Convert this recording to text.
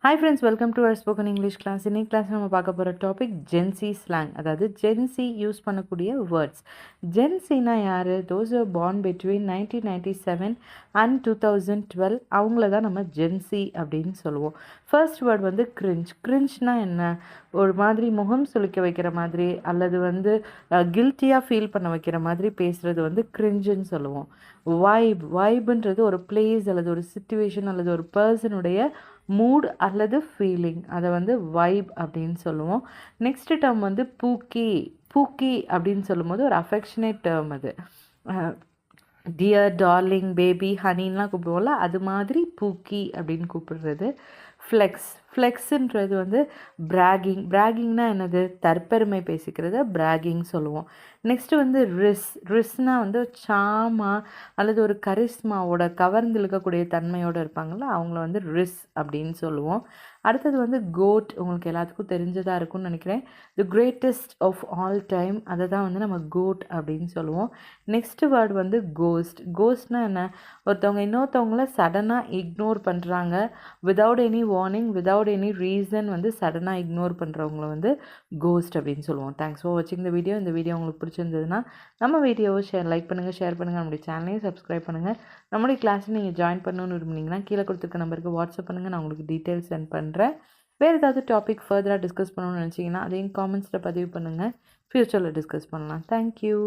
Hi friends, welcome to our spoken English class. In this class நம்ம பார்க்க போற topic Gen Z slang. அதாவது Gen Z use பண்ணக்கூடிய words. Gen Z னா யாரு? Those who are born between 1997 and 2012 அவங்கள தான் நம்ம Gen Z அப்படின்னு சொல்லுவோம். ஃபர்ஸ்ட் வேர்ட் வந்து cringe. cringeனா என்ன? ஒரு மாதிரி முகம் சுளிக்க வைக்கிற மாதிரி அல்லது வந்து கில்ட்டியாக ஃபீல் பண்ண வைக்கிற மாதிரி பேசுறது வந்து cringeன்னு சொல்லுவோம். வைப்ன்றது ஒரு பிளேஸ் அல்லது ஒரு சிச்சுவேஷன் அல்லது ஒரு பர்சனுடைய மூட் அல்லது ஃபீலிங், அதை வந்து வைப் அப்படின்னு சொல்லுவோம். நெக்ஸ்ட் டேர்ம் வந்து பூக்கி. பூக்கி அப்படின்னு சொல்லும்போது ஒரு அஃபெக்ஷனேட் டேர்ம் அது. டியர், டார்லிங், பேபி, ஹனின்லாம் கூப்பிடுவோம்ல, அது மாதிரி பூக்கி அப்படின்னு கூப்பிடுறது. ஃப்ளெக்ஸ். ஃப்ளெக்ஸுன்றது வந்து பிராகிங்னா என்னது? தற்பெருமை பேசிக்கிறது பிராகிங் சொல்லுவோம். நெக்ஸ்ட்டு வந்து ரிஸ்னால் வந்து சாமா அல்லது ஒரு கரிஸ்மாவோட கவர்ந்து இழுக்கக்கூடிய தன்மையோடு இருப்பாங்கள்ல, அவங்கள வந்து ரிஸ் அப்படின்னு சொல்லுவோம். அடுத்தது வந்து கோட். உங்களுக்கு எல்லாத்துக்கும் தெரிஞ்சதாக இருக்கும்னு நினைக்கிறேன். The greatest of all time, அதை தான் வந்து நம்ம கோட் அப்படின்னு சொல்லுவோம். நெக்ஸ்ட் வேர்டு வந்து கோஸ்ட். கோஸ்ட்னால் என்ன? ஒருத்தவங்க இன்னொருத்தவங்கள சடனாக இக்னோர் பண்ணுறாங்க. Without any warning, without any reason வந்து சடனாக இக்னோர் பண்ணுறவங்கள வந்து கோஸ்ட் அப்படின்னு சொல்லுவோம். தேங்க்ஸ் ஃபார் வாட்சிங் இந்த வீடியோ. இந்த வீடியோ உங்களுக்கு பிடிச்சிருந்ததுன்னா நம்ம வீடியோவை லைக் பண்ணுங்கள், ஷேர் பண்ணுங்கள், நம்முடைய சேனலையும் சப்ஸ்கிரைப் பண்ணுங்கள். நம்முடைய கிளாஸில் நீங்கள் ஜாயின் பண்ணணும்னு விரும்புனீங்கன்னா கீழே கொடுத்துருக்க நம்பருக்கு வாட்ஸ்அப் பண்ணுங்கள், நான் உங்களுக்கு டீட்டெயில்ஸ் சென்ட் பண்ணுறேன். வேறு ஏதாவது டாபிக் ஃபர்தராக டிஸ்கஸ் பண்ணணும்னு நினச்சிங்கன்னா அதையும் காமெண்ட்ஸில் பதிவு பண்ணுங்கள். ஃப்யூச்சரில் டிஸ்கஸ் பண்ணலாம். தேங்க்யூ.